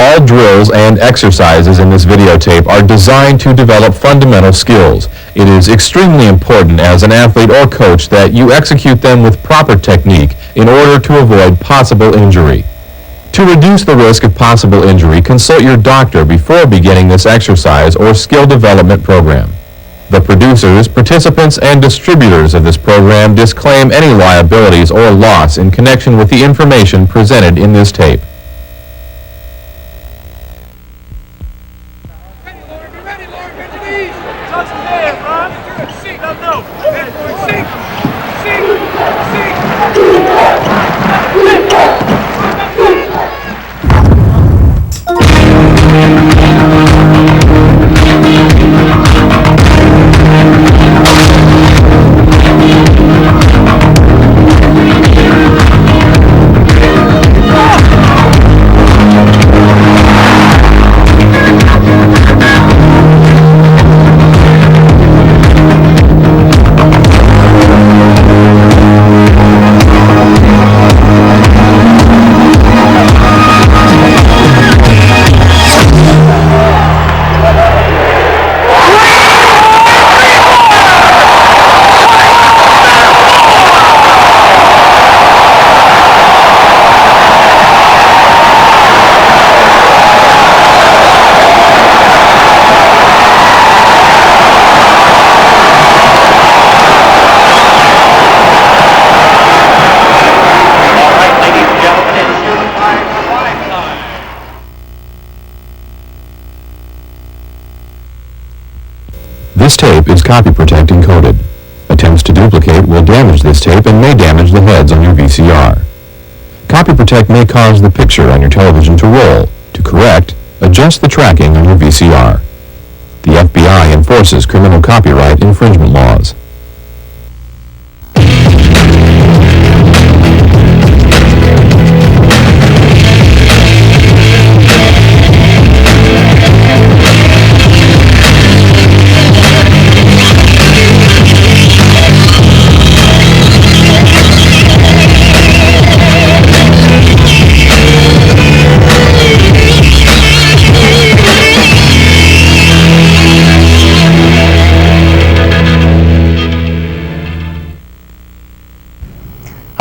All drills and exercises in this videotape are designed to develop fundamental skills. It is extremely important as an athlete or coach that you execute them with proper technique in order to avoid possible injury. To reduce the risk of possible injury, consult your doctor before beginning this exercise or skill development program. The producers, participants, and distributors of this program disclaim any liabilities or loss in connection with the information presented in this tape. This tape is copy protect encoded. Attempts to duplicate will damage this tape and may damage the heads on your VCR. Copy protect may cause the picture on your television to roll. To correct, adjust the tracking on your VCR. The FBI enforces criminal copyright infringement laws.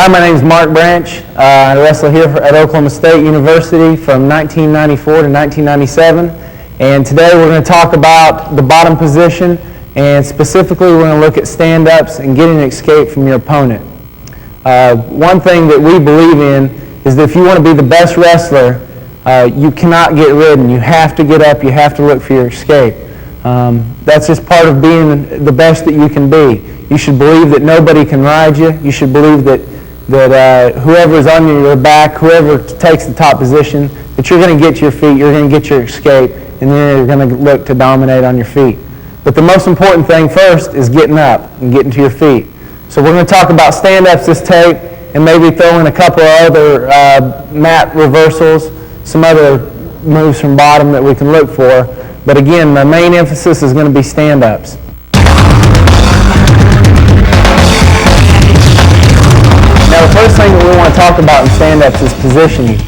Hi, my name is Mark Branch. I wrestle here at Oklahoma State University from 1994 to 1997. And today we're going to talk about the bottom position, and specifically we're going to look at stand-ups and getting an escape from your opponent. One thing that we believe in is that if you want to be the best wrestler, you cannot get ridden. You have to get up. You have to look for your escape. That's just part of being the best that you can be. You should believe that nobody can ride you. You should believe that whoever is on your back, whoever takes the top position, that you're going to get to your feet, you're going to get your escape, and then you're going to look to dominate on your feet. But the most important thing first is getting up and getting to your feet. So we're going to talk about stand-ups this tape, and maybe throw in a couple of other mat reversals, some other moves from bottom that we can look for. But again, the main emphasis is going to be stand-ups. Now, the first thing that we want to talk about in stand-ups is positioning.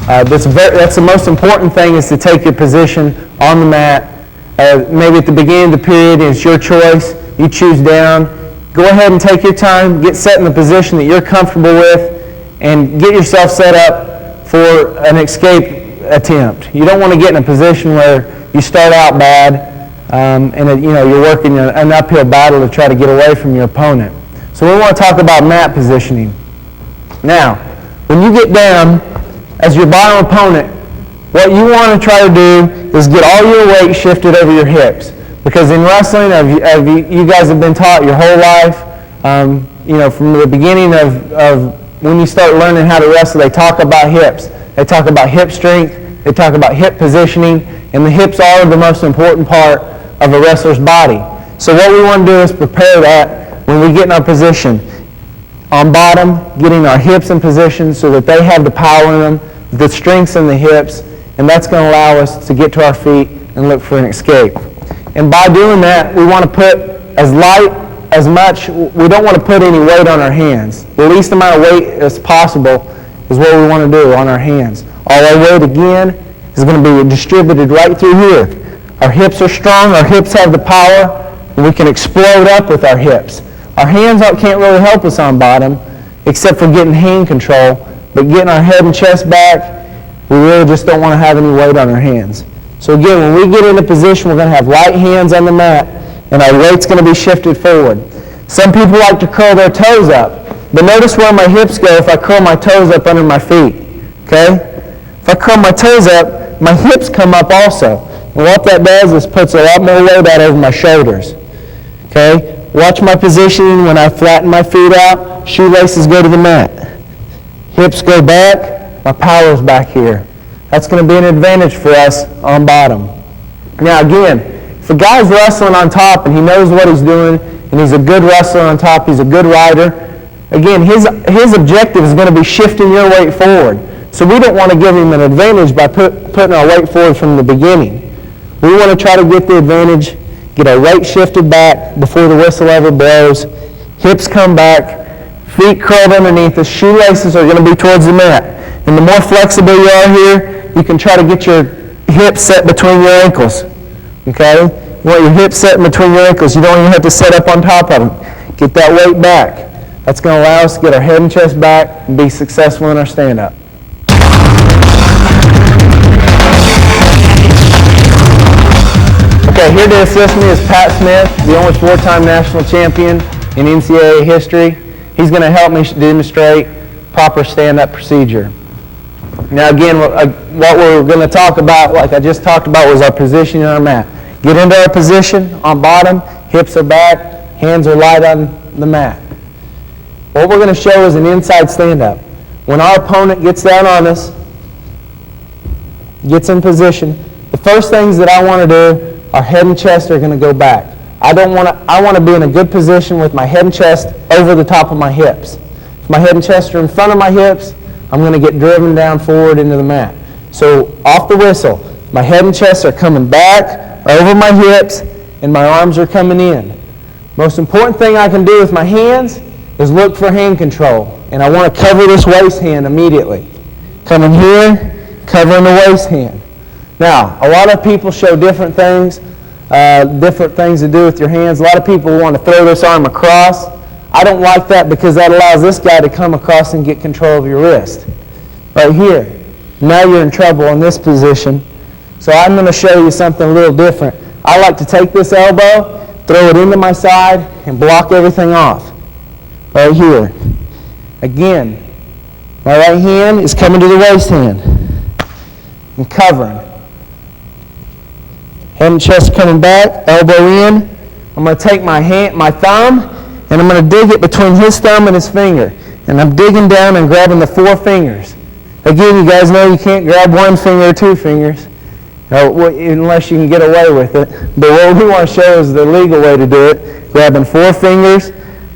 That's the most important thing, is to take your position on the mat. Maybe at the beginning of the period, it's your choice. You choose down. Go ahead and take your time. Get set in the position that you're comfortable with, and get yourself set up for an escape attempt. You don't want to get in a position where you start out bad and you're working an uphill battle to try to get away from your opponent. So we want to talk about mat positioning. Now, when you get down as your bottom opponent, what you want to try to do is get all your weight shifted over your hips. Because in wrestling, you guys have been taught your whole life, from the beginning of when you start learning how to wrestle, they talk about hips. They talk about hip strength. They talk about hip positioning. And the hips are the most important part of a wrestler's body. So what we want to do is prepare that when we get in our position. On bottom, getting our hips in position so that they have the power in them, the strength's in the hips, and that's going to allow us to get to our feet and look for an escape. And by doing that, we want to put we don't want to put any weight on our hands. The least amount of weight as possible is what we want to do on our hands. All our weight, again, is is going to be distributed right through here. Our hips are strong. Our hips have the power. And we can explode up with our hips. Our hands can't really help us on bottom, except for getting hand control. But getting our head and chest back, we really just don't want to have any weight on our hands. So again, when we get into position, we're going to have light hands on the mat, and our weight's going to be shifted forward. Some people like to curl their toes up, but notice where my hips go if I curl my toes up under my feet. Okay? If I curl my toes up, my hips come up also. And what that does is puts a lot more weight out over my shoulders. Okay? Watch my positioning when I flatten my feet out. Shoelaces go to the mat. Hips go back. My power's back here. That's going to be an advantage for us on bottom. Now again, if a guy's wrestling on top and he knows what he's doing, and he's a good wrestler on top, he's a good rider, again, his objective is going to be shifting your weight forward. So we don't want to give him an advantage by putting our weight forward from the beginning. We want to try to get the advantage, get our weight shifted back before the whistle ever blows. Hips come back, feet curled underneath us, shoelaces are going to be towards the mat. And the more flexible you are here, you can try to get your hips set between your ankles. Okay? You want your hips set in between your ankles. You don't even have to set up on top of them. Get that weight back. That's going to allow us to get our head and chest back and be successful in our stand-up. Okay, here to assist me is Pat Smith, the only 4-time national champion in NCAA history. He's going to help me demonstrate proper stand-up procedure. Now again, what we're going to talk about, like I just talked about, was our position in our mat. Get into our position on bottom, hips are back, hands are light on the mat. What we're going to show is an inside stand-up. When our opponent gets down on us, gets in position, the first things that I want to do, our head and chest are going to go back. I want to be in a good position with my head and chest over the top of my hips. If my head and chest are in front of my hips, I'm going to get driven down forward into the mat. So off the whistle, my head and chest are coming back over my hips, and my arms are coming in. Most important thing I can do with my hands is look for hand control. And I want to cover this waist hand immediately. Coming here, covering the waist hand. Now, a lot of people show different things to do with your hands. A lot of people want to throw this arm across. I don't like that because that allows this guy to come across and get control of your wrist. Right here. Now you're in trouble in this position. So I'm going to show you something a little different. I like to take this elbow, throw it into my side, and block everything off. Right here. Again, my right hand is coming to the waist hand and covering. Head and chest coming back, elbow in. I'm going to take my thumb, and I'm going to dig it between his thumb and his finger. And I'm digging down and grabbing the 4 fingers. Again, you guys know you can't grab 1 finger or 2 fingers, unless you can get away with it. But what we want to show is the legal way to do it. Grabbing 4 fingers,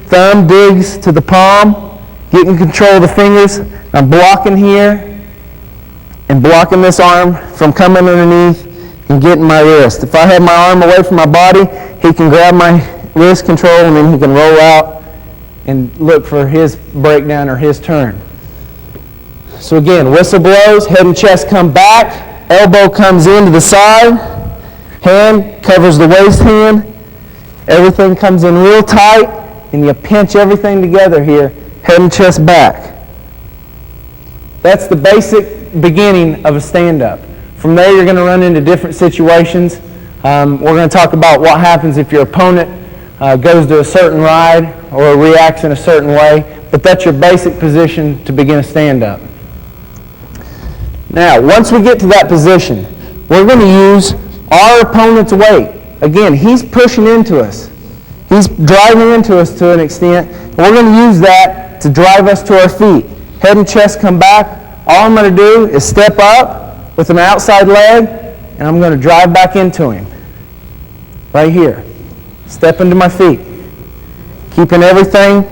thumb digs to the palm, getting control of the fingers. I'm blocking here and blocking this arm from coming underneath and getting my wrist. If I have my arm away from my body, he can grab my wrist control and then he can roll out and look for his breakdown or his turn. So again, whistle blows, head and chest come back, elbow comes into the side, hand covers the waist hand, everything comes in real tight, and you pinch everything together here, head and chest back. That's the basic beginning of a stand-up. From there, you're going to run into different situations. We're going to talk about what happens if your opponent goes to a certain ride or reacts in a certain way, but that's your basic position to begin a stand-up. Now, once we get to that position, we're going to use our opponent's weight. Again, he's pushing into us. He's driving into us to an extent. We're going to use that to drive us to our feet. Head and chest come back. All I'm going to do is step up with an outside leg, and I'm going to drive back into him. Right here. Step into my feet. Keeping everything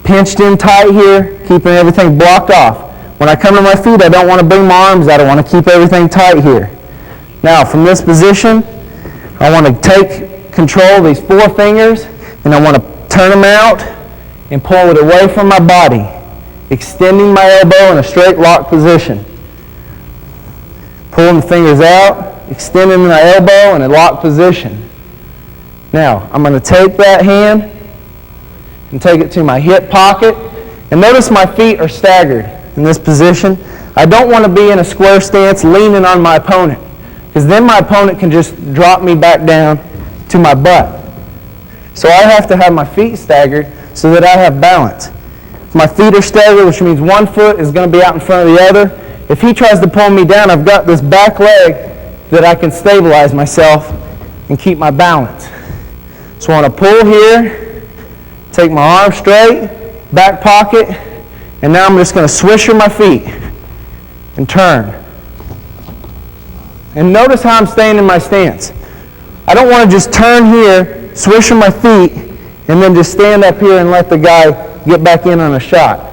pinched in tight here, keeping everything blocked off. When I come to my feet, I don't want to bring my arms out. I want to keep everything tight here. Now, from this position, I want to take control of these 4 fingers, and I want to turn them out and pull it away from my body, extending my elbow in a straight lock position. Pulling the fingers out, extending my elbow in a locked position. Now, I'm going to take that hand and take it to my hip pocket. And notice my feet are staggered in this position. I don't want to be in a square stance leaning on my opponent, because then my opponent can just drop me back down to my butt. So I have to have my feet staggered so that I have balance. If my feet are staggered, which means one foot is going to be out in front of the other, if he tries to pull me down, I've got this back leg that I can stabilize myself and keep my balance. So I want to pull here, take my arm straight, back pocket, and now I'm just going to swisher my feet and turn. And notice how I'm staying in my stance. I don't want to just turn here, swisher my feet, and then just stand up here and let the guy get back in on a shot.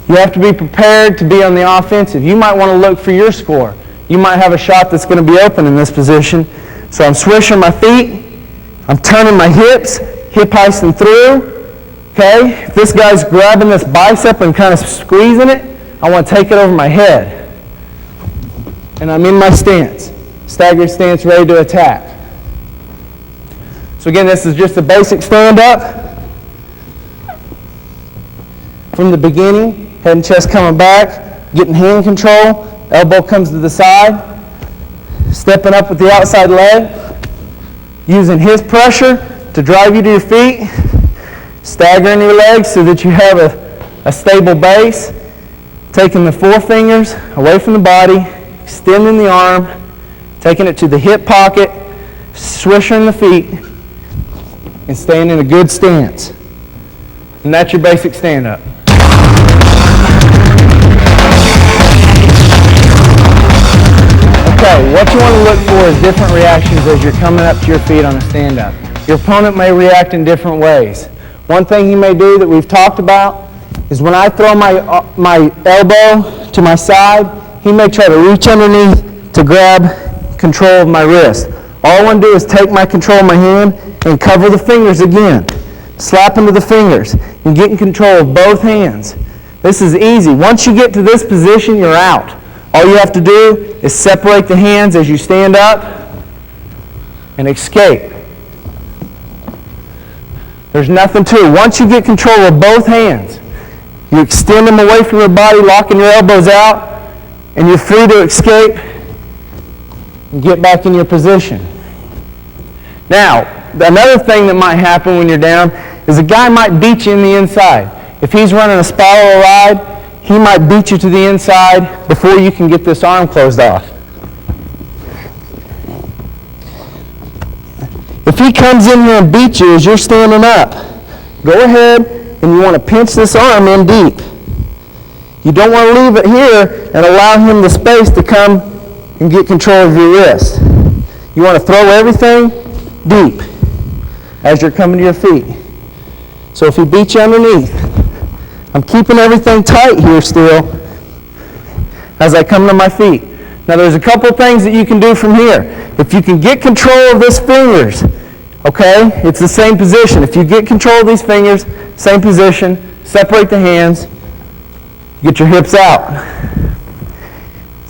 You have to be prepared to be on the offensive. You might want to look for your score. You might have a shot that's going to be open in this position. So I'm swishing my feet. I'm turning my hips, hip heisting through. Okay? If this guy's grabbing this bicep and kind of squeezing it, I want to take it over my head. And I'm in my stance. Staggered stance, ready to attack. So again, this is just a basic stand-up. From the beginning, head and chest coming back, getting hand control, elbow comes to the side, stepping up with the outside leg, using his pressure to drive you to your feet, staggering your legs so that you have a stable base, taking the forefingers away from the body, extending the arm, taking it to the hip pocket, swishing the feet, and staying in a good stance. And that's your basic stand-up. Okay, what you want to look for is different reactions as you're coming up to your feet on a stand-up. Your opponent may react in different ways. One thing he may do that we've talked about is when I throw my elbow to my side, he may try to reach underneath to grab control of my wrist. All I want to do is take my control of my hand and cover the fingers again. Slap into the fingers and get in control of both hands. This is easy. Once you get to this position, you're out. All you have to do is separate the hands as you stand up and escape. There's nothing to it. Once you get control of both hands, you extend them away from your body, locking your elbows out, and you're free to escape and get back in your position. Now, another thing that might happen when you're down is a guy might beat you in the inside. If he's running a spiral ride, he might beat you to the inside before you can get this arm closed off. If he comes in here and beats you as you're standing up, go ahead and you want to pinch this arm in deep. You don't want to leave it here and allow him the space to come and get control of your wrist. You want to throw everything deep as you're coming to your feet. So if he beats you underneath, I'm keeping everything tight here still as I come to my feet. Now there's a couple things that you can do from here. If you can get control of these fingers, okay, it's the same position. If you get control of these fingers, same position, separate the hands, get your hips out.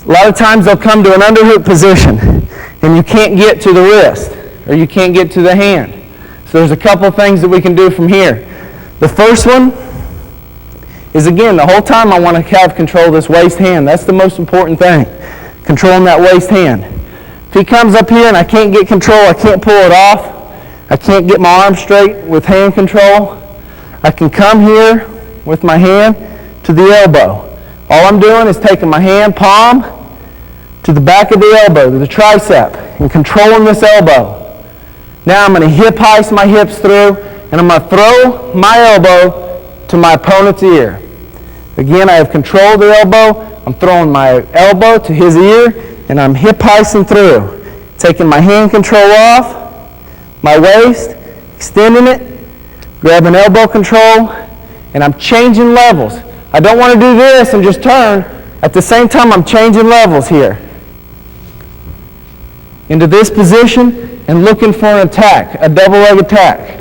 A lot of times they'll come to an underhook position and you can't get to the wrist or you can't get to the hand. So there's a couple things that we can do from here. The first one is, again, the whole time I want to have control of this waist hand. That's the most important thing, controlling that waist hand. If he comes up here and I can't get control, I can't pull it off, I can't get my arm straight with hand control, I can come here with my hand to the elbow. All I'm doing is taking my hand palm to the back of the elbow, to the tricep, and controlling this elbow. Now I'm going to hip heist my hips through, and I'm going to throw my elbow to my opponent's ear. Again, I have control of the elbow. I'm throwing my elbow to his ear, and I'm hip heisting through. Taking my hand control off, my waist, extending it, grabbing elbow control, and I'm changing levels. I don't want to do this and just turn. At the same time, I'm changing levels here into this position and looking for an attack, a double leg attack.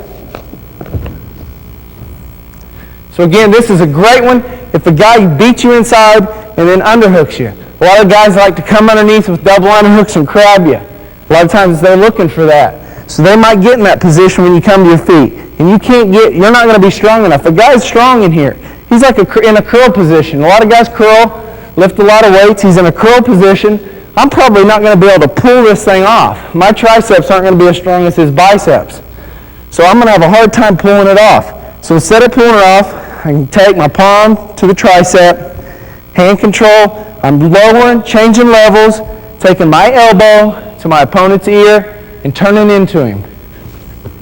So again, this is a great one if the guy beats you inside and then underhooks you. A lot of guys like to come underneath with double underhooks and crab you. A lot of times they're looking for that. So they might get in that position when you come to your feet. And you're not going to be strong enough. A guy's strong in here. He's like in a curl position. A lot of guys curl, lift a lot of weights. He's in a curl position. I'm probably not going to be able to pull this thing off. My triceps aren't going to be as strong as his biceps. So I'm going to have a hard time pulling it off. So instead of pulling it off, I can take my palm to the tricep, hand control. I'm lowering, changing levels, taking my elbow to my opponent's ear and turning into him.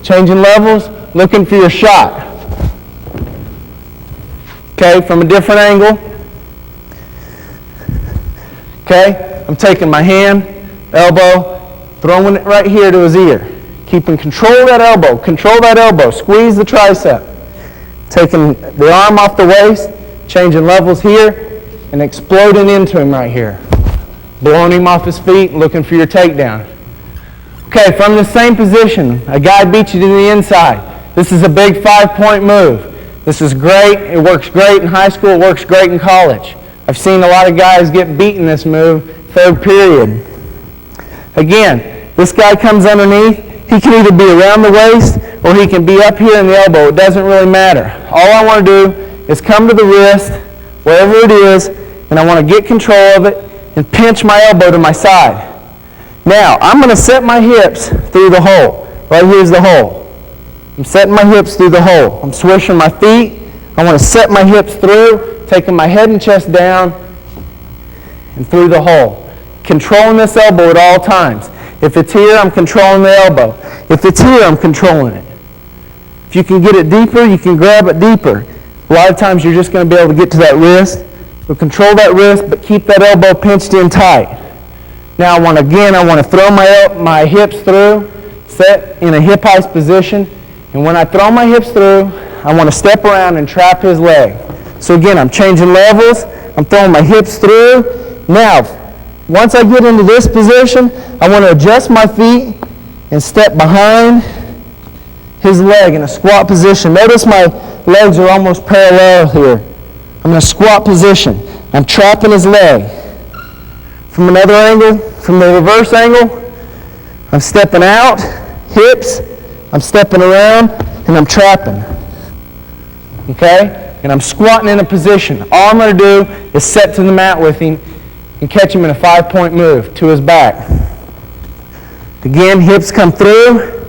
Changing levels, looking for your shot. Okay, from a different angle. Okay, I'm taking my hand, elbow, throwing it right here to his ear. Keeping control of that elbow, squeeze the tricep. Taking the arm off the waist, changing levels here, and exploding into him right here. Blowing him off his feet, looking for your takedown. Okay, from the same position, a guy beats you to the inside. This is a big 5-point move. This is great. It works great in high school. It works great in college. I've seen a lot of guys get beaten this move, third period. Again, this guy comes underneath. He can either be around the waist or he can be up here in the elbow. It doesn't really matter. All I want to do is come to the wrist, wherever it is, and I want to get control of it and pinch my elbow to my side. Now, I'm going to set my hips through the hole. Right here's the hole. I'm setting my hips through the hole. I'm swishing my feet. I want to set my hips through, taking my head and chest down and through the hole. Controlling this elbow at all times. If it's here, I'm controlling the elbow. If it's here, I'm controlling it. If you can get it deeper, you can grab it deeper. A lot of times you're just going to be able to get to that wrist. So control that wrist, but keep that elbow pinched in tight. Now I want to throw my hips through, set in a hip heist position. And when I throw my hips through, I want to step around and trap his leg. So again, I'm changing levels. I'm throwing my hips through. Now, once I get into this position, I want to adjust my feet and step behind his leg in a squat position. Notice my legs are almost parallel here. I'm in a squat position. I'm trapping his leg. From another angle, from the reverse angle, I'm stepping out, hips, I'm stepping around, and I'm trapping. Okay? And I'm squatting in a position. All I'm going to do is set to the mat with him and catch him in a 5-point move to his back. Again, hips come through,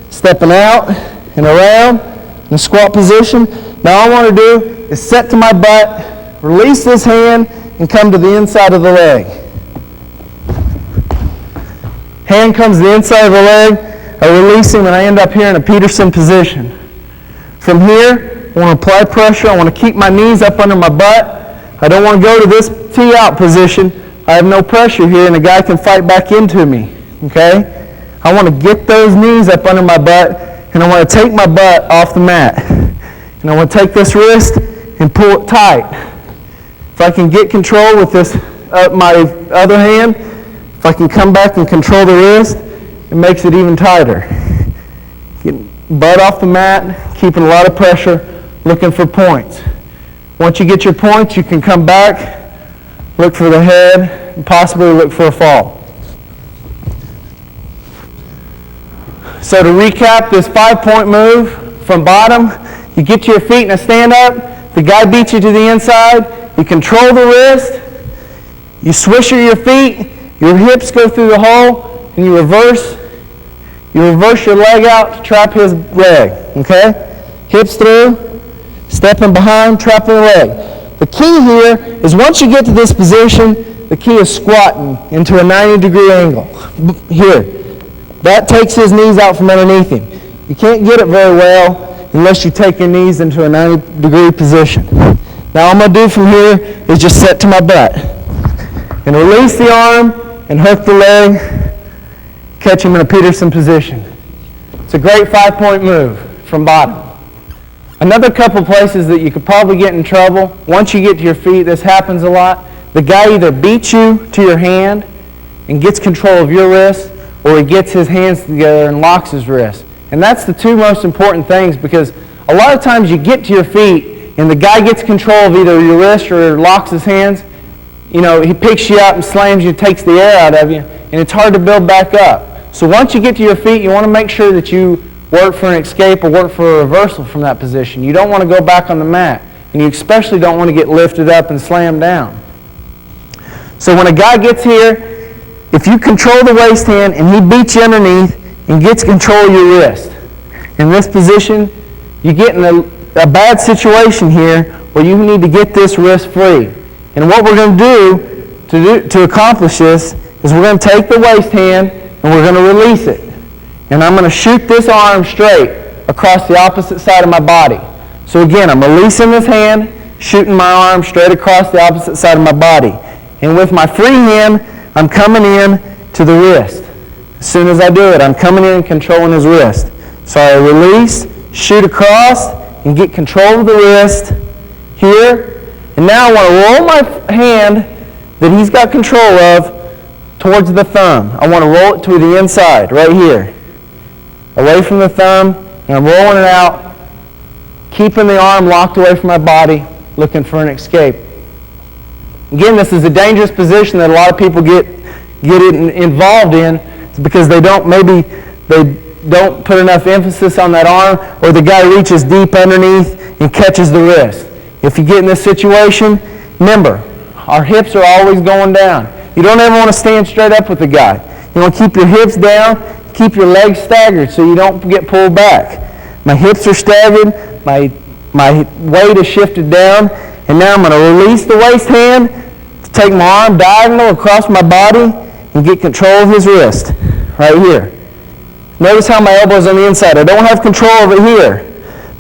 stepping out and around in a squat position. Now all I want to do is set to my butt, release this hand, and come to the inside of the leg. Hand comes to the inside of the leg, I release him, and I end up here in a Peterson position. From here, I want to apply pressure. I want to keep my knees up under my butt. I don't want to go to this tee-out position. I have no pressure here, and the guy can fight back into me. Okay? I want to get those knees up under my butt, and I want to take my butt off the mat. And I want to take this wrist and pull it tight. If I can get control with this, my other hand, if I can come back and control the wrist, it makes it even tighter. Get butt off the mat, keeping a lot of pressure, looking for points. Once you get your points, you can come back, look for the head, and possibly look for a fall. So to recap this 5-point move, from bottom, you get to your feet in a stand-up, the guy beats you to the inside, you control the wrist, you swish your feet, your hips go through the hole, and you reverse your leg out to trap his leg, okay? Hips through, stepping behind, trapping the leg. The key here is once you get to this position, the key is squatting into a 90-degree angle. Here. That takes his knees out from underneath him. You can't get it very well unless you take your knees into a 90-degree position. Now all I'm going to do from here is just set to my butt. And release the arm and hook the leg, catch him in a Peterson position. It's a great 5-point move from bottom. Another couple places that you could probably get in trouble, once you get to your feet, this happens a lot. The guy either beats you to your hand and gets control of your wrist, or he gets his hands together and locks his wrist. And that's the two most important things, because a lot of times you get to your feet and the guy gets control of either your wrist or locks his hands. he picks you up and slams you, takes the air out of you, and it's hard to build back up. So once you get to your feet, you want to make sure that you work for an escape or work for a reversal from that position. You don't want to go back on the mat, and you especially don't want to get lifted up and slammed down. So when a guy gets here, if you control the waist hand and he beats you underneath and gets control of your wrist, in this position, you get in a bad situation here where you need to get this wrist free. And what we're going to do to accomplish this is we're going to take the waist hand and we're going to release it. And I'm going to shoot this arm straight across the opposite side of my body. So again, I'm releasing this hand, shooting my arm straight across the opposite side of my body. And with my free hand, I'm coming in to the wrist. As soon as I do it, I'm coming in and controlling his wrist. So I release, shoot across, and get control of the wrist here. And now I want to roll my hand that he's got control of towards the thumb. I want to roll it to the inside, right here. Away from the thumb, and I'm rolling it out, keeping the arm locked away from my body, looking for an escape. Again, this is a dangerous position that a lot of people get involved in. It's because they don't put enough emphasis on that arm, or the guy reaches deep underneath and catches the wrist. If you get in this situation, remember, our hips are always going down. You don't ever want to stand straight up with the guy. You want to keep your hips down, keep your legs staggered so you don't get pulled back. My hips are staggered, my weight is shifted down, and now I'm going to release the waist hand to take my arm diagonal across my body and get control of his wrist, right here. Notice how my elbow's on the inside. I don't have control of it here.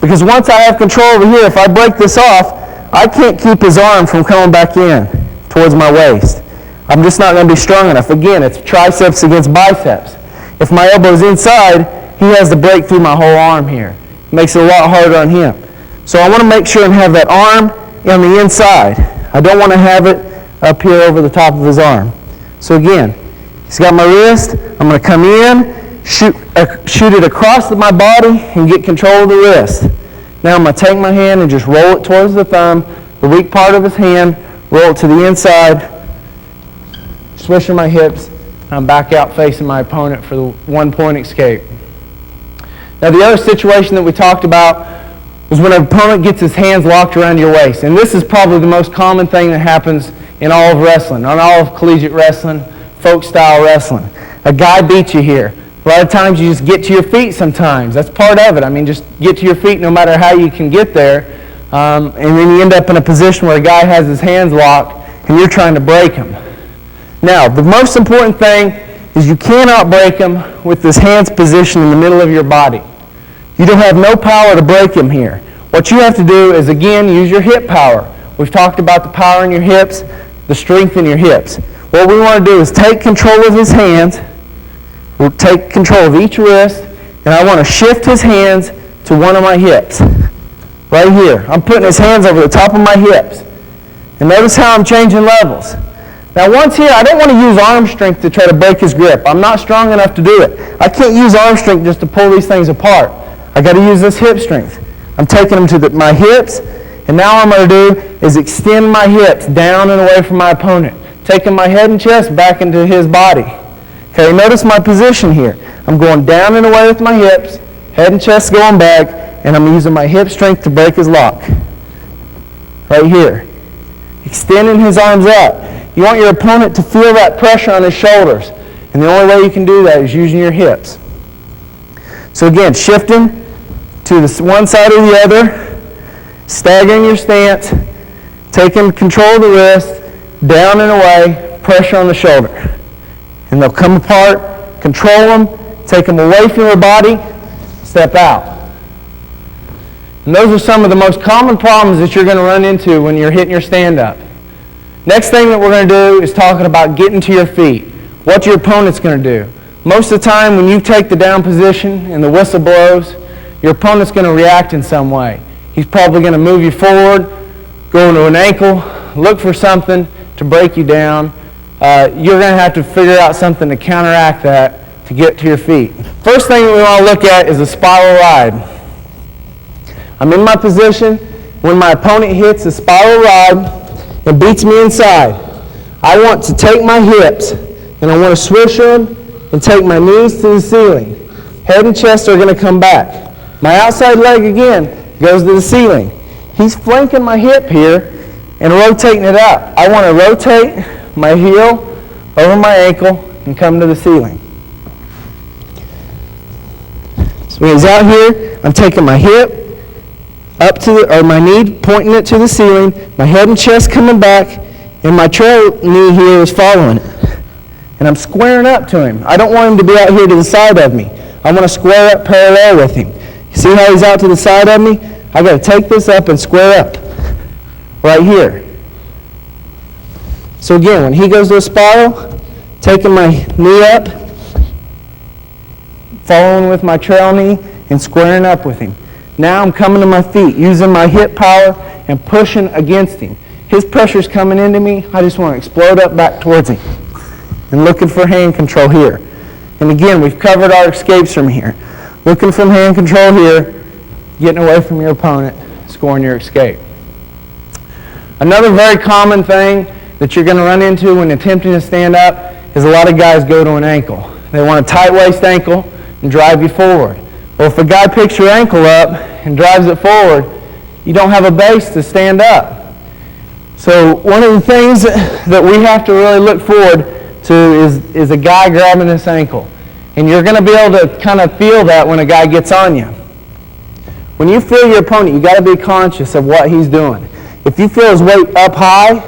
Because once I have control over here, if I break this off, I can't keep his arm from coming back in towards my waist. I'm just not going to be strong enough. Again, it's triceps against biceps. If my elbow's inside, he has to break through my whole arm here. It makes it a lot harder on him. So I want to make sure and have that arm on the inside. I don't want to have it up here over the top of his arm. So again, he's got my wrist. I'm going to come in, shoot it across my body and get control of the wrist. Now I'm going to take my hand and just roll it towards the thumb, the weak part of his hand, roll it to the inside, swishing my hips, and I'm back out facing my opponent for the 1-point escape. Now the other situation that we talked about was when an opponent gets his hands locked around your waist. And this is probably the most common thing that happens in all of wrestling, on all of collegiate wrestling, folk-style wrestling. A guy beats you here. A lot of times you just get to your feet sometimes. That's part of it. I mean, just get to your feet no matter how you can get there. And then you end up in a position where a guy has his hands locked and you're trying to break him. Now, the most important thing is you cannot break him with this hands position in the middle of your body. You don't have no power to break him here. What you have to do is, again, use your hip power. We've talked about the power in your hips, the strength in your hips. What we want to do is take control of his hands. We'll take control of each wrist, and I want to shift his hands to one of my hips. Right here. I'm putting his hands over the top of my hips. And notice how I'm changing levels. Now once here, I don't want to use arm strength to try to break his grip. I'm not strong enough to do it. I can't use arm strength just to pull these things apart. I got to use this hip strength. I'm taking them to my hips, and now what I'm going to do is extend my hips down and away from my opponent, taking my head and chest back into his body. Okay, notice my position here. I'm going down and away with my hips, head and chest going back, and I'm using my hip strength to break his lock. Right here. Extending his arms out. You want your opponent to feel that pressure on his shoulders. And the only way you can do that is using your hips. So again, shifting to the one side or the other, staggering your stance, taking control of the wrist, down and away, pressure on the shoulder. And they'll come apart, control them, take them away from your body, step out. And those are some of the most common problems that you're going to run into when you're hitting your stand-up. Next thing that we're going to do is talking about getting to your feet. What your opponent's going to do. Most of the time when you take the down position and the whistle blows, your opponent's going to react in some way. He's probably going to move you forward, go into an ankle, look for something to break you down. You're going to have to figure out something to counteract that to get to your feet. First thing that we want to look at is a spiral ride. I'm in my position. When my opponent hits a spiral ride and beats me inside, I want to take my hips and I want to swish them and take my knees to the ceiling. Head and chest are going to come back. My outside leg again goes to the ceiling. He's flanking my hip here and rotating it up. I want to rotate my heel over my ankle and come to the ceiling. So when he's out here, I'm taking my hip up to my knee, pointing it to the ceiling, my head and chest coming back, and my trail knee here is following it. And I'm squaring up to him. I don't want him to be out here to the side of me. I want to square up parallel with him. See how he's out to the side of me? I got to take this up and square up right here. So again, when he goes to a spiral, taking my knee up, following with my trail knee, and squaring up with him. Now I'm coming to my feet, using my hip power and pushing against him. His pressure's coming into me. I just want to explode up back towards him. And looking for hand control here. And again, we've covered our escapes from here. Looking from hand control here, getting away from your opponent, scoring your escape. Another very common thing that you're going to run into when attempting to stand up is a lot of guys go to an ankle. They want a tight waist ankle and drive you forward. Well, if a guy picks your ankle up and drives it forward, you don't have a base to stand up. So one of the things that we have to really look forward to is a guy grabbing this ankle. And you're going to be able to kind of feel that when a guy gets on you. When you feel your opponent, you got to be conscious of what he's doing. If you feel his weight up high,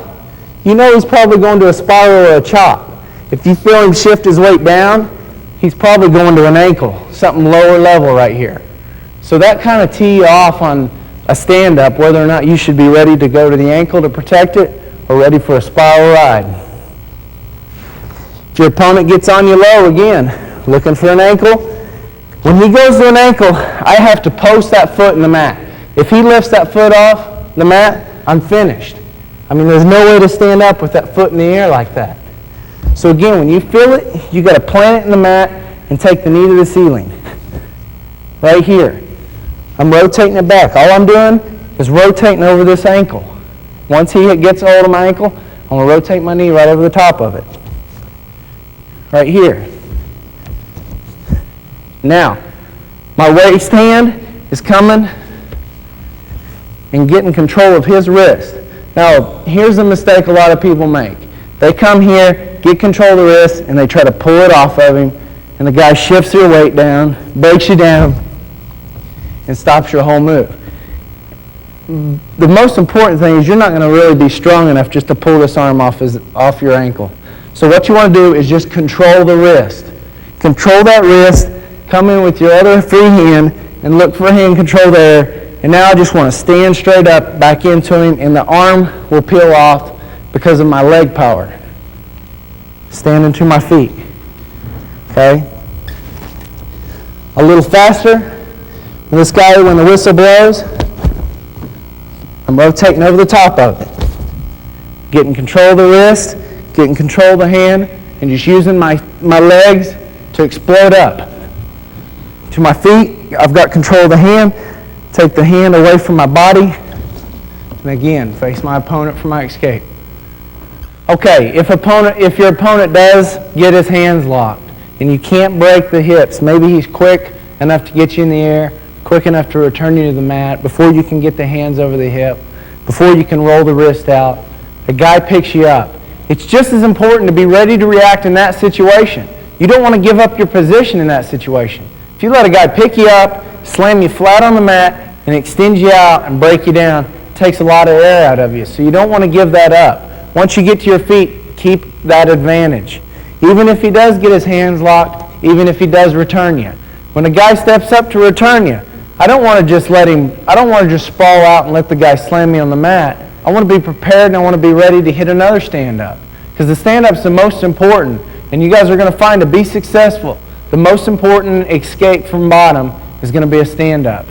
you know he's probably going to a spiral or a chop. If you feel him shift his weight down, he's probably going to an ankle, something lower level right here. So that kind of tee you off on a stand-up, whether or not you should be ready to go to the ankle to protect it or ready for a spiral ride. If your opponent gets on you low, again, looking for an ankle. When he goes to an ankle, I have to post that foot in the mat. If he lifts that foot off the mat, I'm finished. I mean, there's no way to stand up with that foot in the air like that. So again, when you feel it, you got to plant it in the mat and take the knee to the ceiling. Right here. I'm rotating it back. All I'm doing is rotating over this ankle. Once he gets a hold of my ankle, I'm going to rotate my knee right over the top of it. Right here. Now, my waist hand is coming and getting control of his wrist. Now, here's a mistake a lot of people make. They come here, get control of the wrist, and they try to pull it off of him, and the guy shifts your weight down, breaks you down, and stops your whole move. The most important thing is you're not going to really be strong enough just to pull this arm off your ankle. So what you want to do is just control the wrist. Control that wrist, come in with your other free hand, and look for hand control there. And now I just want to stand straight up, back into him, and the arm will peel off because of my leg power. Standing to my feet. Okay? A little faster. And this guy, when the whistle blows, I'm rotating over the top of it. Getting control of the wrist, getting control of the hand, and just using my legs to explode up. To my feet, I've got control of the hand. Take the hand away from my body. And again, face my opponent for my escape. Okay, if your opponent does get his hands locked and you can't break the hips, maybe he's quick enough to get you in the air, quick enough to return you to the mat before you can get the hands over the hip, before you can roll the wrist out, a guy picks you up. It's just as important to be ready to react in that situation. You don't want to give up your position in that situation. If you let a guy pick you up, slam you flat on the mat, and extend you out and break you down, it takes a lot of air out of you. So you don't want to give that up. Once you get to your feet, keep that advantage. Even if he does get his hands locked, even if he does return you. When a guy steps up to return you, I don't want to just sprawl out and let the guy slam me on the mat. I want to be prepared and I want to be ready to hit another stand-up. Because the stand-up's the most important. And you guys are going to find to be successful, the most important escape from bottom is going to be a stand-up.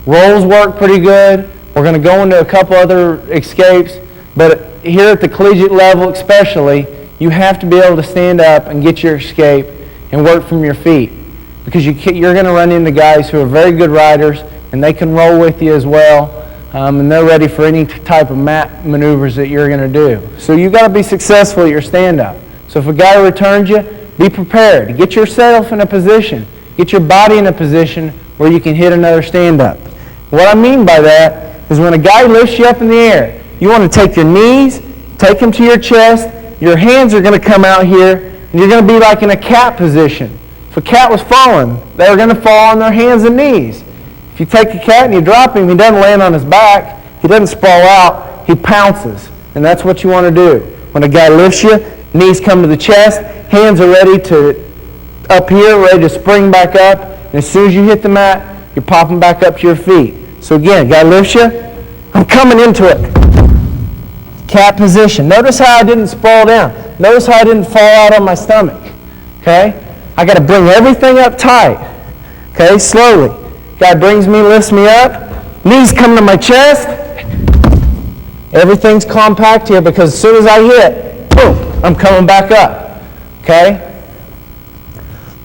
Rolls work pretty good. We're going to go into a couple other escapes. But here at the collegiate level especially, you have to be able to stand up and get your escape and work from your feet. Because you're going to run into guys who are very good riders and they can roll with you as well. and they're ready for any type of mat maneuvers that you're going to do. So you've got to be successful at your stand-up. So if a guy returns you, be prepared. Get yourself in a position. Get your body in a position where you can hit another stand-up. What I mean by that is when a guy lifts you up in the air, you want to take your knees, take them to your chest, your hands are going to come out here, and you're going to be like in a cat position. If a cat was falling, they were going to fall on their hands and knees. If you take a cat and you drop him, he doesn't land on his back, he doesn't sprawl out, he pounces. And that's what you want to do. When a guy lifts you, knees come to the chest, hands are ready to up here, ready to spring back up, and as soon as you hit the mat, you're popping back up to your feet. So again, guy lifts you, I'm coming into it. Cat position. Notice how I didn't sprawl down. Notice how I didn't fall out on my stomach. Okay? I got to bring everything up tight. Okay? Slowly. Guy brings me, lifts me up. Knees come to my chest. Everything's compact here because as soon as I hit, boom, I'm coming back up. Okay?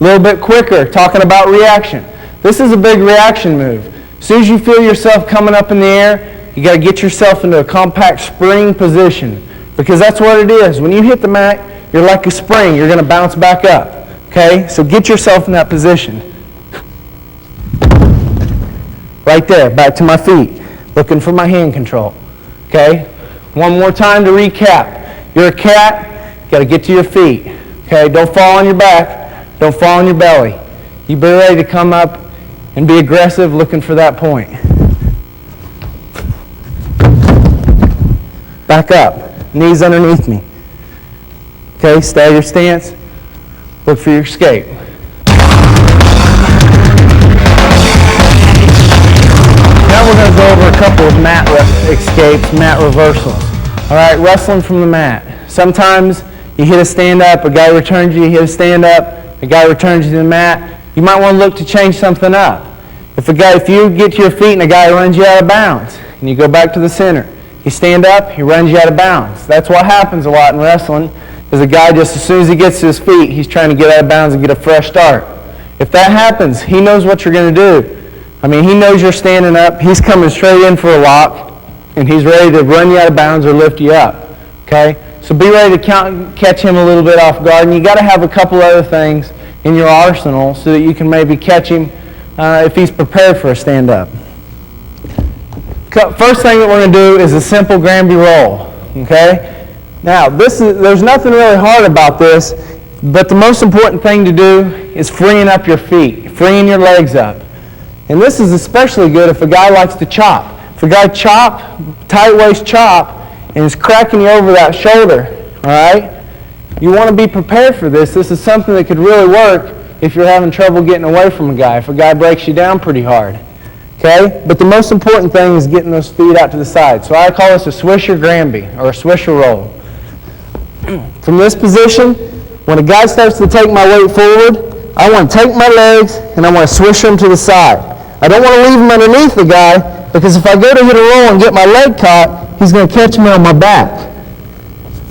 A little bit quicker, talking about reaction. This is a big reaction move. As soon as you feel yourself coming up in the air, you got to get yourself into a compact spring position because that's what it is. When you hit the mat, you're like a spring. You're going to bounce back up. Okay? So get yourself in that position. Right there, back to my feet, looking for my hand control. Okay? One more time to recap. You're a cat, you got to get to your feet. Okay? Don't fall on your back. Don't fall on your belly. You be ready to come up and be aggressive looking for that point. Back up. Knees underneath me. Okay, stay your stance. Look for your escape. Now we're going to go over a couple of mat escapes, mat reversals. All right, wrestling from the mat. Sometimes you hit a stand-up, a guy returns you, you hit a stand-up, a guy returns you to the mat. You might want to look to change something up. If you get to your feet and a guy runs you out of bounds, and you go back to the center, you stand up, he runs you out of bounds. That's what happens a lot in wrestling, is a guy just as soon as he gets to his feet, he's trying to get out of bounds and get a fresh start. If that happens, he knows what you're going to do. I mean, he knows you're standing up, he's coming straight in for a lock, and he's ready to run you out of bounds or lift you up. Okay? So be ready to catch him a little bit off guard, and you got to have a couple other things in your arsenal so that you can maybe catch him if he's prepared for a stand-up. First thing that we're going to do is a simple Granby roll. Okay? Now, there's nothing really hard about this, but the most important thing to do is freeing up your feet, freeing your legs up. And this is especially good if a guy likes to chop. If a guy tight waist chop, and is cracking you over that shoulder, all right? You want to be prepared for this. This is something that could really work if you're having trouble getting away from a guy, if a guy breaks you down pretty hard. Okay? But the most important thing is getting those feet out to the side. So I call this a swisher Granby, or a swisher roll. From this position, when a guy starts to take my weight forward, I want to take my legs and I want to swish them to the side. I don't want to leave them underneath the guy, because if I go to hit a roll and get my leg caught, he's going to catch me on my back.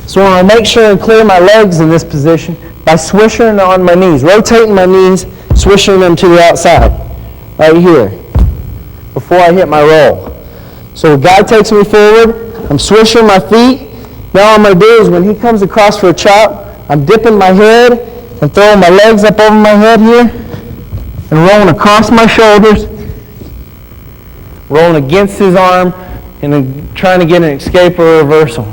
So I want to make sure and clear my legs in this position by swishing on my knees, rotating my knees, swishing them to the outside, right here, before I hit my roll. So a guy takes me forward, I'm swishing my feet. Now what I'm going to do is when he comes across for a chop, I'm dipping my head and throwing my legs up over my head here and rolling across my shoulders, rolling against his arm, and then trying to get an escape or a reversal.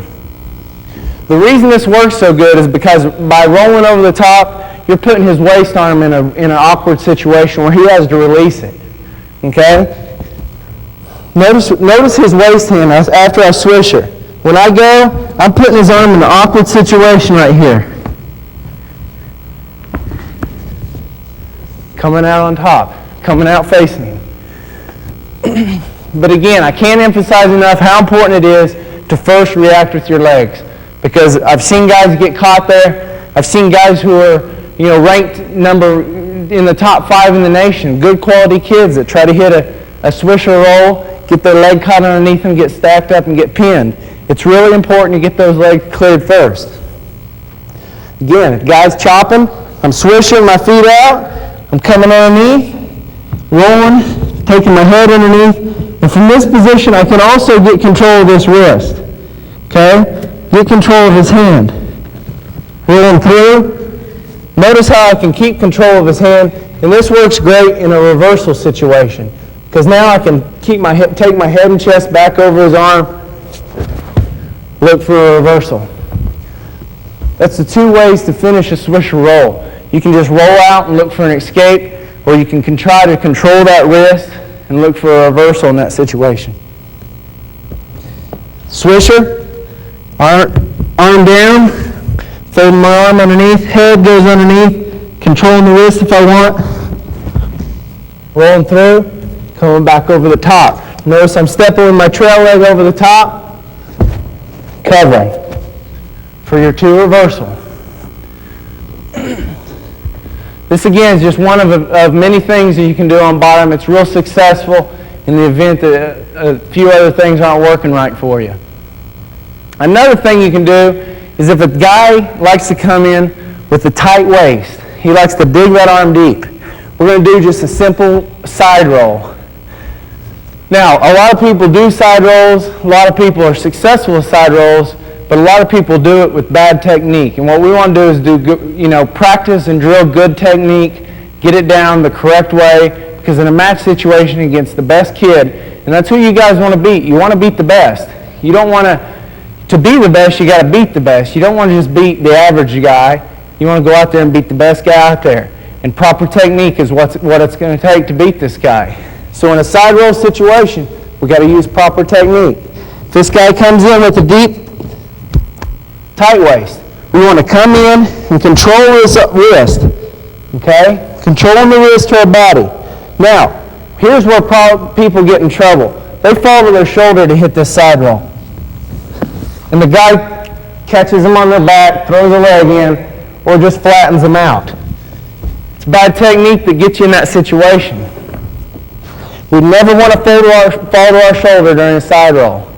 The reason this works so good is because by rolling over the top, you're putting his waist arm in an awkward situation where he has to release it. Okay? Notice his waist hand after I swish her. When I go, I'm putting his arm in an awkward situation right here. Coming out on top, coming out facing him. But again, I can't emphasize enough how important it is to first react with your legs. Because I've seen guys get caught there. I've seen guys who are, ranked in the top 5 in the nation. Good quality kids that try to hit a swisher roll, get their leg caught underneath them, get stacked up, and get pinned. It's really important to get those legs cleared first. Again, if guys chopping, I'm swishing my feet out. I'm coming underneath, rolling, taking my head underneath, And from this position, I can also get control of this wrist. Okay? Get control of his hand. Rolling through. Notice how I can keep control of his hand, and this works great in a reversal situation, because now I can take my head and chest back over his arm, look for a reversal. That's the two ways to finish a swisher roll. You can just roll out and look for an escape, or you can try to control that wrist and look for a reversal in that situation. Swisher, arm down, folding my arm underneath, head goes underneath, controlling the wrist if I want, rolling through, coming back over the top. Notice I'm stepping with my trail leg over the top, covering for your two reversal. This again is just one of many things that you can do on bottom. It's real successful in the event that a few other things aren't working right for you. Another thing you can do is if a guy likes to come in with a tight waist, he likes to dig that arm deep. We're going to do just a simple side roll. Now, a lot of people do side rolls. A lot of people are successful with side rolls, but a lot of people do it with bad technique. And what we want to do is practice and drill good technique, get it down the correct way, because in a match situation against the best kid, and that's who you guys want to beat. You want to beat the best. You don't want to be the best, you got to beat the best. You don't want to just beat the average guy. You want to go out there and beat the best guy out there. And proper technique is what it's going to take to beat this guy. So in a side roll situation, we got to use proper technique. If this guy comes in with a deep, tight waist, we want to come in and control his wrist. Okay? Controlling the wrist to our body. Now, here's where people get in trouble. They fall to their shoulder to hit this side roll. And the guy catches them on their back, throws a leg in, or just flattens them out. It's bad technique that gets you in that situation. We never want to fall to our shoulder during a side roll.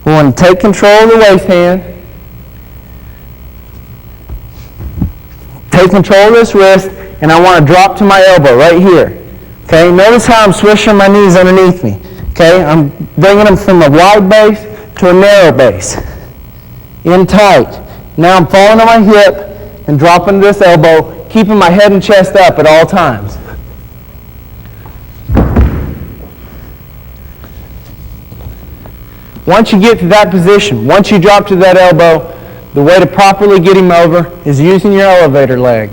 We want to take control of the waist hand, take control of this wrist, and I want to drop to my elbow right here. Okay, notice how I'm swishing my knees underneath me. Okay, I'm bringing them from a wide base to a narrow base. In tight. Now I'm falling on my hip and dropping this elbow, keeping my head and chest up at all times. Once you get to that position, once you drop to that elbow, the way to properly get him over is using your elevator leg.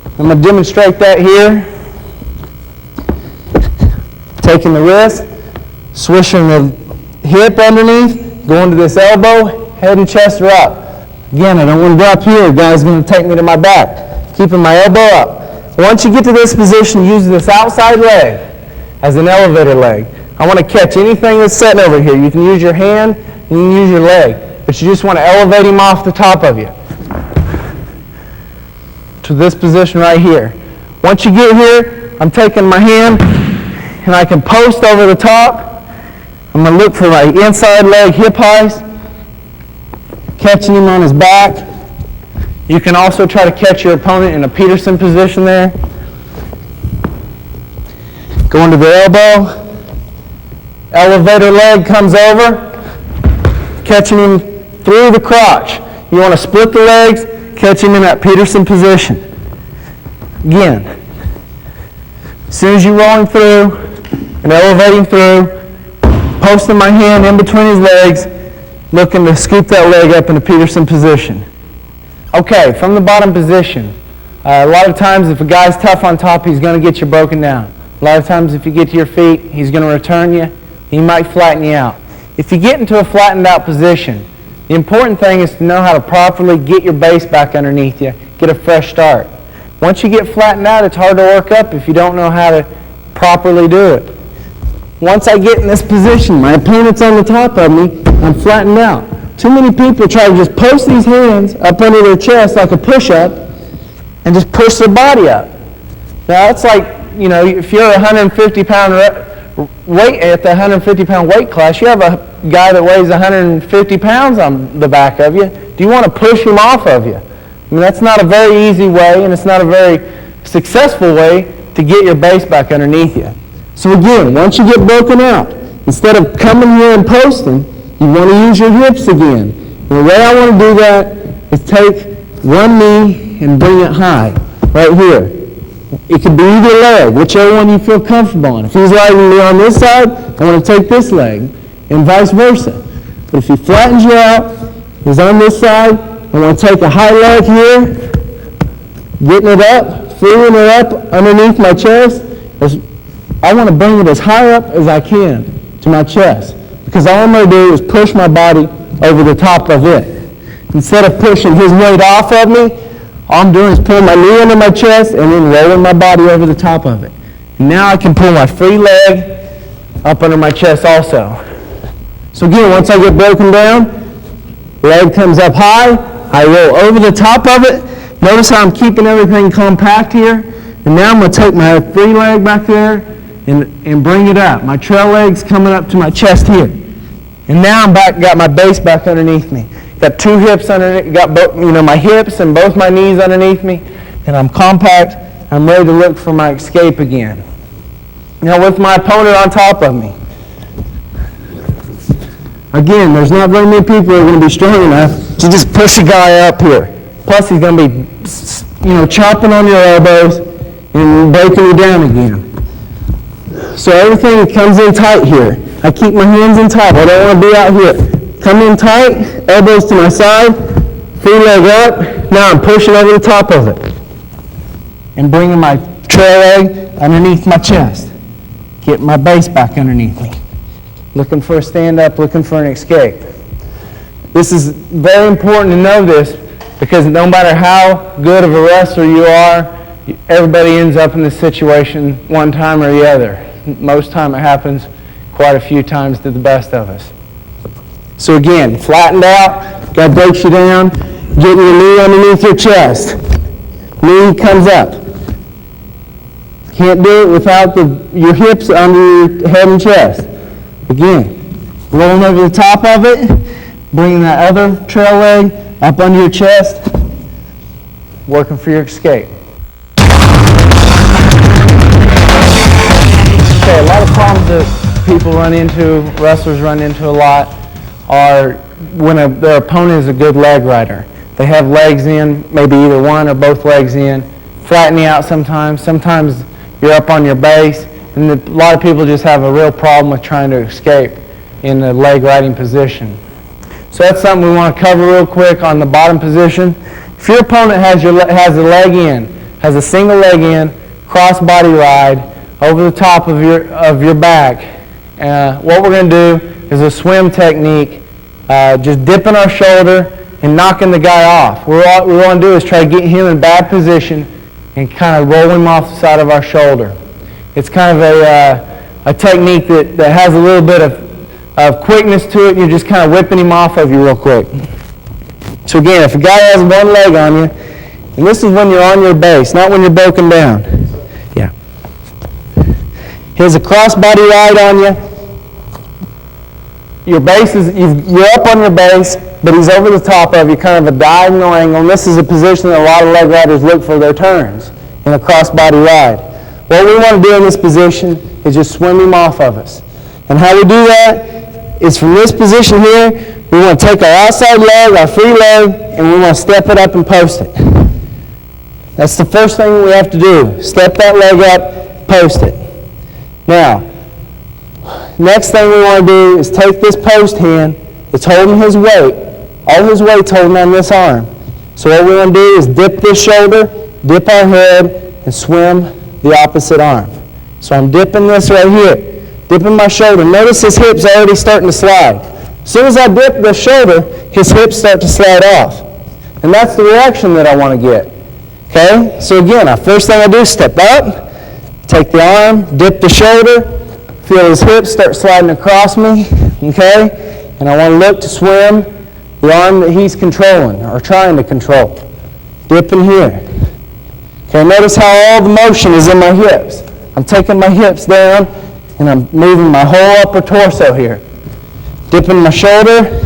I'm going to demonstrate that here. Taking the wrist, swishing the hip underneath, going to this elbow, head and chest are up. Again, I don't want to drop here. The guy's going to take me to my back. Keeping my elbow up. Once you get to this position, use this outside leg as an elevator leg. I want to catch anything that's sitting over here. You can use your hand, and you can use your leg, but you just want to elevate him off the top of you to this position right here. Once you get here, I'm taking my hand, and I can post over the top. I'm going to look for my inside leg hip highs, catching him on his back. You can also try to catch your opponent in a Peterson position there. Going to the elbow. Elevator leg comes over, catching him through the crotch. You want to split the legs, catch him in that Peterson position. Again, as soon as you're rolling through and elevating through, posting my hand in between his legs, looking to scoop that leg up in a Peterson position. Okay, from the bottom position, a lot of times if a guy's tough on top, he's going to get you broken down. A lot of times if you get to your feet, he's going to return you. He might flatten you out. If you get into a flattened out position, the important thing is to know how to properly get your base back underneath you, get a fresh start. Once you get flattened out, it's hard to work up if you don't know how to properly do it. Once I get in this position, my opponent's on the top of me, I'm flattened out. Too many people try to just post these hands up under their chest like a push-up and just push their body up. Now, it's like, if you're a 150-pound weight at the 150-pound weight class, you have a guy that weighs 150 pounds on the back of you. Do you want to push him off of you? I mean, that's not a very easy way, and it's not a very successful way to get your base back underneath you. So again, once you get broken out, Instead of coming here and posting, you want to use your hips again. And the way I want to do that is take one knee and bring it high, right here. It could be either leg, whichever one you feel comfortable on. If he's riding me on this side, I want to take this leg, and vice versa. But if he flattens you out, he's on this side, I want to take a high leg here, getting it up, freeing it up underneath my chest. I want to bring it as high up as I can to my chest, because all I'm going to do is push my body over the top of it. Instead of pushing his weight off of me, all I'm doing is pulling my knee under my chest and then rolling my body over the top of it. And now I can pull my free leg up under my chest also. So again, once I get broken down, leg comes up high, I roll over the top of it. Notice how I'm keeping everything compact here. And now I'm going to take my free leg back there and bring it up. My trail leg's coming up to my chest here. And now I'm back, got my base back underneath me. Got two hips underneath, got both, my hips and both my knees underneath me, and I'm compact. I'm ready to look for my escape again. Now with my opponent on top of me. Again, there's not very many people who are going to be strong enough to just push a guy up here. Plus he's going to be, chopping on your elbows and breaking you down again. So everything comes in tight here. I keep my hands in tight. I don't want to be out here. Come in tight, elbows to my side, free leg up. Now I'm pushing over the top of it and bringing my trail leg underneath my chest. Get my base back underneath me. Looking for a stand-up, looking for an escape. This is very important to know this, because no matter how good of a wrestler you are, everybody ends up in this situation one time or the other. Most time it happens quite a few times to the best of us. So again, flattened out, guy breaks you down, getting your knee underneath your chest. Knee comes up. Can't do it without your hips under your head and chest. Again, rolling over the top of it, bringing that other trail leg up under your chest, working for your escape. Okay, a lot of problems that people run into, wrestlers run into a lot, are when their opponent is a good leg rider. They have legs in, maybe either one or both legs in, flattening out sometimes. Sometimes you're up on your base, and a lot of people just have a real problem with trying to escape in the leg riding position. So that's something we want to cover real quick on the bottom position. If your opponent has a leg in, has a single leg in, cross body ride over the top of your back, what we're going to do is a swim technique, just dipping our shoulder and knocking the guy off. What we want to do is try to get him in bad position and kind of roll him off the side of our shoulder. It's kind of a technique that has a little bit of quickness to it. You're just kind of whipping him off of you real quick. So again, if a guy has one leg on you, and this is when you're on your base, not when you're broken down. Yeah. He has a cross body ride on you. Your base you're up on your base, but he's over the top of you, kind of a diagonal angle, and this is a position that a lot of leg riders look for their turns in a cross-body ride. What we want to do in this position is just swim him off of us. And how we do that is from this position here, we want to take our outside leg, our free leg, and we want to step it up and post it. That's the first thing we have to do. Step that leg up, post it. Now, next thing we want to do is take this post hand that's holding his weight. All his weight's holding on this arm. So what we want to do is dip this shoulder, dip our head, and swim the opposite arm. So I'm dipping this right here, dipping my shoulder. Notice his hips are already starting to slide. As soon as I dip the shoulder, his hips start to slide off. And that's the reaction that I want to get. Okay? So again, first thing I do is step up, take the arm, dip the shoulder, feel his hips start sliding across me, okay? And I want to look to swim the arm that he's controlling or trying to control. Dipping here. Okay, notice how all the motion is in my hips. I'm taking my hips down and I'm moving my whole upper torso here. Dipping my shoulder,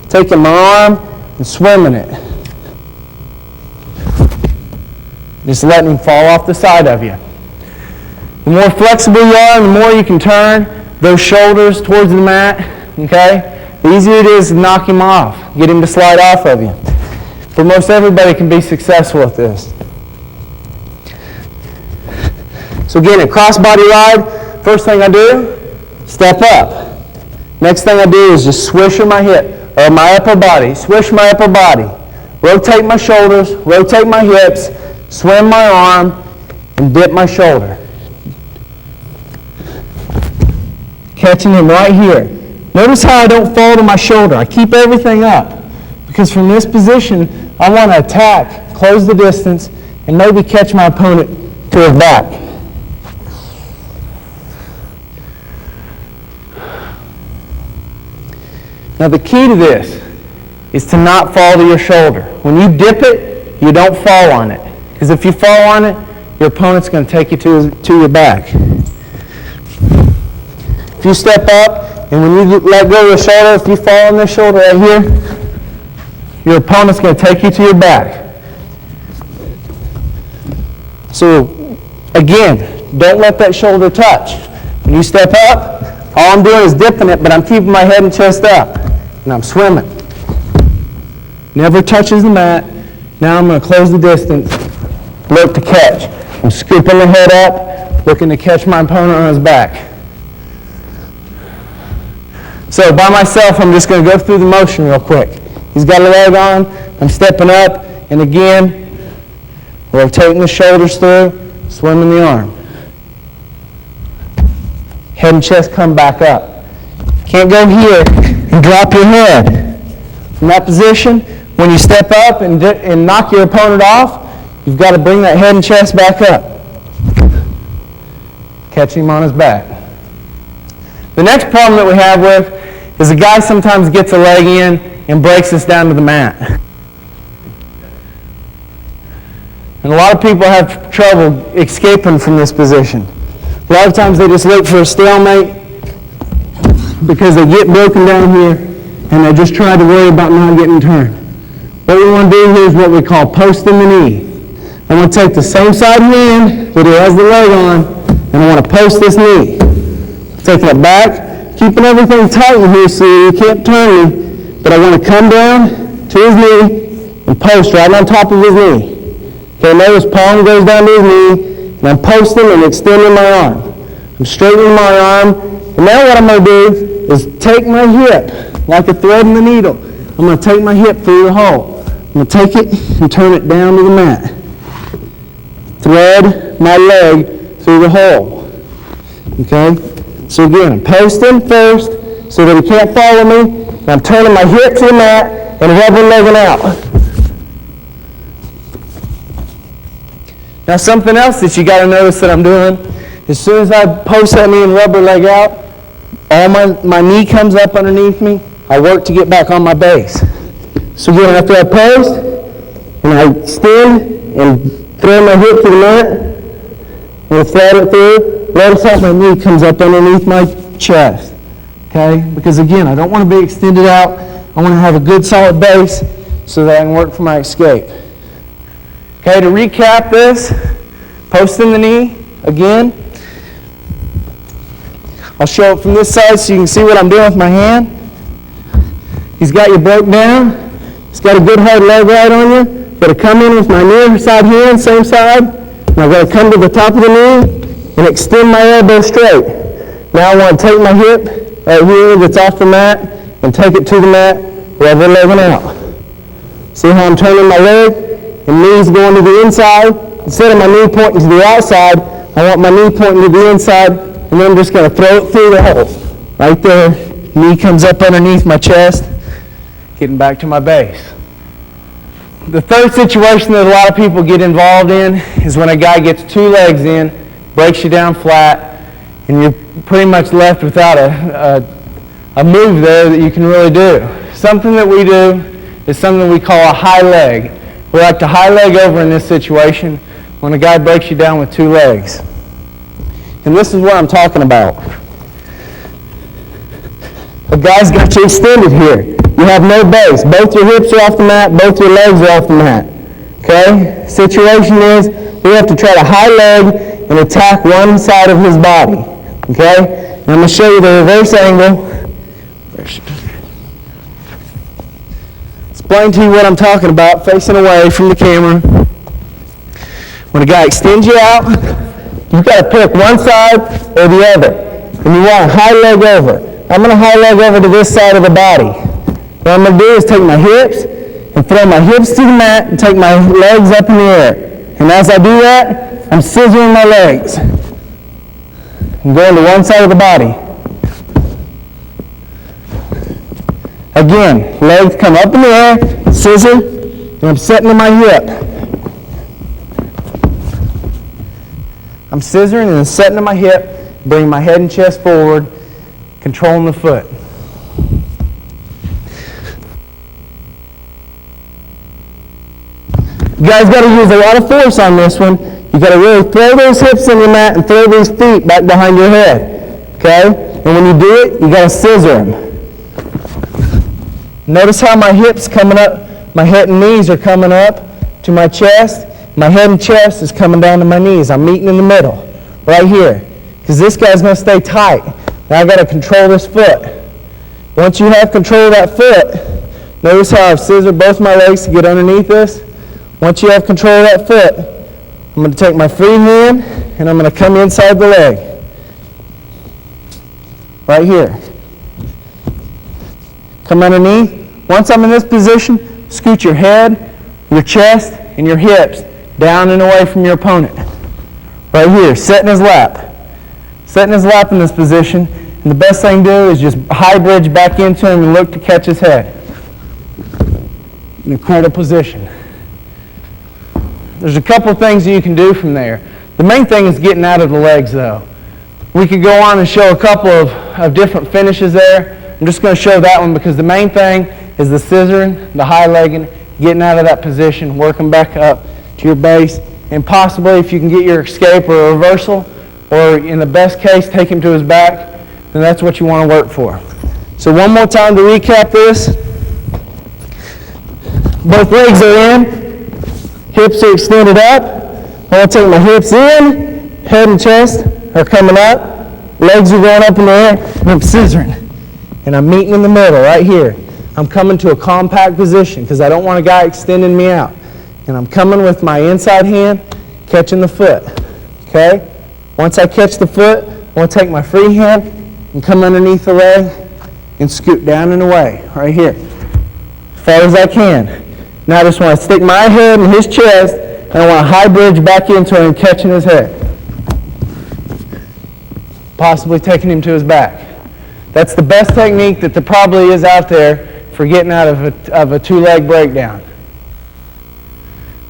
taking my arm and swimming it. Just letting him fall off the side of you. The more flexible you are, the more you can turn, those shoulders towards the mat, okay, the easier it is to knock him off, get him to slide off of you. But most everybody can be successful at this. So again, a crossbody ride, first thing I do, step up. Next thing I do is just swish my hip, or my upper body, swish my upper body. Rotate my shoulders, rotate my hips, swim my arm, and dip my shoulder. Catching him right here. Notice how I don't fall to my shoulder. I keep everything up. Because from this position, I want to attack, close the distance, and maybe catch my opponent to his back. Now the key to this is to not fall to your shoulder. When you dip it, you don't fall on it. Because if you fall on it, your opponent's going to take you to your back. If you step up, and when you let go of the shoulder, if you fall on this shoulder right here, your opponent's going to take you to your back. So, again, don't let that shoulder touch. When you step up, all I'm doing is dipping it, but I'm keeping my head and chest up, and I'm swimming. Never touches the mat. Now I'm going to close the distance, look to catch. I'm scooping the head up, looking to catch my opponent on his back. So by myself, I'm just going to go through the motion real quick. He's got a leg on, I'm stepping up, and again, rotating the shoulders through, swimming the arm. Head and chest come back up. Can't go here and drop your head. From that position, when you step up and knock your opponent off, you've got to bring that head and chest back up. Catch him on his back. The next problem that we have with is a guy sometimes gets a leg in and breaks us down to the mat. And a lot of people have trouble escaping from this position. A lot of times they just look for a stalemate because they get broken down here and they just try to worry about not getting turned. What we want to do here is what we call posting the knee. I'm going to take the same side hand that he has the leg on, and I want to post this knee. Taking it back, keeping everything tight in here so you can't turn me, but I want to come down to his knee and post right on top of his knee. Okay, notice palm goes down to his knee, and I'm posting and extending my arm. I'm straightening my arm, and now what I'm going to do is take my hip, like a thread in the needle. I'm going to take my hip through the hole. I'm going to take it and turn it down to the mat. Thread my leg through the hole. Okay? So again, I'm posting first so that he can't follow me. And I'm turning my hip to the mat and rubber legging out. Now something else that you got to notice that I'm doing, as soon as I post that knee and rubber leg out, all my knee comes up underneath me. I work to get back on my base. So again, after I post, and I extend and throw my hip to the mat, and thread it through, notice how my knee comes up underneath my chest. Okay? Because again, I don't want to be extended out. I want to have a good solid base so that I can work for my escape. Okay, to recap this, posting the knee, again. I'll show it from this side so you can see what I'm doing with my hand. He's got you broke down. He's got a good hard leg right on you. Got to come in with my near side hand, same side. And I've got to come to the top of the knee and extend my elbow straight. Now I want to take my hip right here that's off the mat and take it to the mat, rubber legging out. See how I'm turning my leg? And knees going to the inside. Instead of my knee pointing to the outside, I want my knee pointing to the inside, and then I'm just going to throw it through the hole. Right there, knee comes up underneath my chest, getting back to my base. The third situation that a lot of people get involved in is when a guy gets two legs in, breaks you down flat, and you're pretty much left without a move there that you can really do. Something that we do is something we call a high leg. We like to high leg over in this situation when a guy breaks you down with two legs. And this is what I'm talking about. A guy's got you extended here. You have no base. Both your hips are off the mat, both your legs are off the mat. Okay? Situation is we have to try to high leg and attack one side of his body. Okay? And I'm going to show you the reverse angle. Explain to you what I'm talking about, facing away from the camera. When a guy extends you out, you've got to pick one side or the other. And you want to high leg over. I'm going to high leg over to this side of the body. What I'm going to do is take my hips and throw my hips to the mat and take my legs up in the air. And as I do that, I'm scissoring my legs. I'm going to one side of the body. Again, legs come up in the air, scissor, and I'm setting to my hip. I'm scissoring and setting to my hip, bring my head and chest forward, controlling the foot. You guys got to use a lot of force on this one. You got to really throw those hips in the mat and throw those feet back behind your head. Okay? And when you do it, you got to scissor them. Notice how my hips coming up, my head and knees are coming up to my chest. My head and chest is coming down to my knees. I'm meeting in the middle, right here. Because this guy's going to stay tight. Now I've got to control this foot. Once you have control of that foot, notice how I've scissored both my legs to get underneath this. Once you have control of that foot, I'm going to take my free hand and I'm going to come inside the leg. Right here. Come underneath. Once I'm in this position, scoot your head, your chest, and your hips down and away from your opponent. Right here, set in his lap. Set in his lap in this position, and the best thing to do is just high bridge back into him and look to catch his head. In a critical position. There's a couple of things that you can do from there. The main thing is getting out of the legs, though. We could go on and show a couple of different finishes there. I'm just going to show that one because the main thing is the scissoring, the high legging, getting out of that position, working back up to your base, and possibly if you can get your escape or a reversal, or in the best case, take him to his back, then that's what you want to work for. So one more time to recap this. Both legs are in, hips are extended up. I want to take my hips in, head and chest are coming up, legs are going up in the air, and I'm scissoring. And I'm meeting in the middle, right here. I'm coming to a compact position because I don't want a guy extending me out. And I'm coming with my inside hand, catching the foot. Okay? Once I catch the foot, I want to take my free hand and come underneath the leg and scoot down and away, right here. As far as I can. Now I just want to stick my head in his chest and I want to high bridge back into him and catching his head. Possibly taking him to his back. That's the best technique that there probably is out there for getting out of a two-leg breakdown.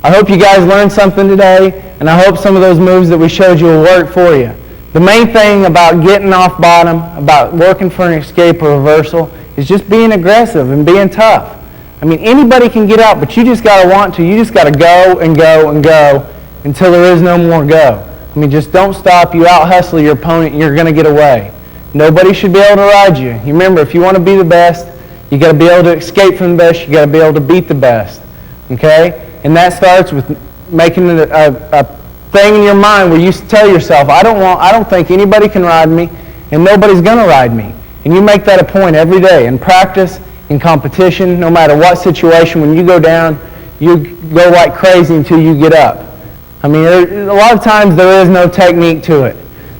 I hope you guys learned something today, and I hope some of those moves that we showed you will work for you. The main thing about getting off bottom, about working for an escape or reversal, is just being aggressive and being tough. I mean, anybody can get out, but you just got to want to. You just got to go and go and go until there is no more go. I mean, just don't stop. You out-hustle your opponent, and you're going to get away. Nobody should be able to ride you. You remember, if you want to be the best, you got to be able to escape from the best. You got to be able to beat the best. Okay? And that starts with making a thing in your mind where you tell yourself, I don't think anybody can ride me, and nobody's going to ride me. And you make that a point every day in practice, in competition, no matter what situation. When you go down, you go like crazy until you get up. I mean, a lot of times there is no technique to it.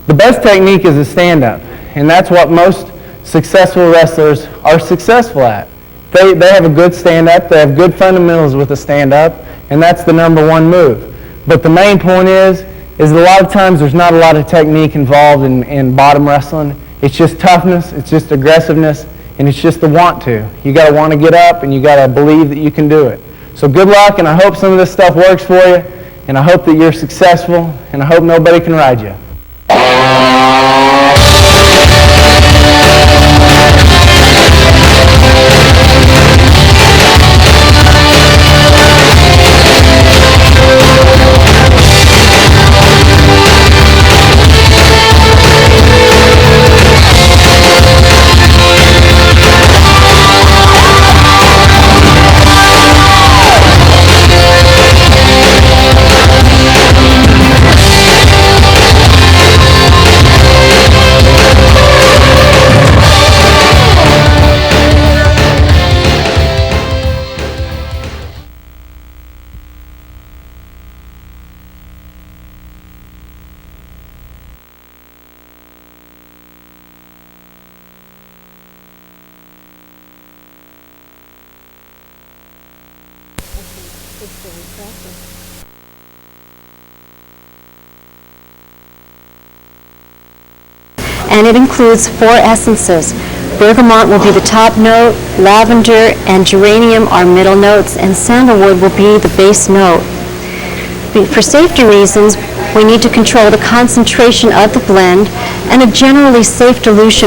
The best technique is a stand-up. And that's what most successful wrestlers are successful at. They have a good stand-up, they have good fundamentals with a stand-up, and that's the number one move. But the main point is a lot of times there's not a lot of technique involved in bottom wrestling. It's just toughness, it's just aggressiveness, and it's just the want to. You got to want to get up, and you got to believe that you can do it. So good luck, and I hope some of this stuff works for you, and I hope that you're successful, and I hope nobody can ride you. And it includes 4 essences. Bergamot will be the top note, lavender and geranium are middle notes, and sandalwood will be the base note. For safety reasons, we need to control the concentration of the blend, and a generally safe dilution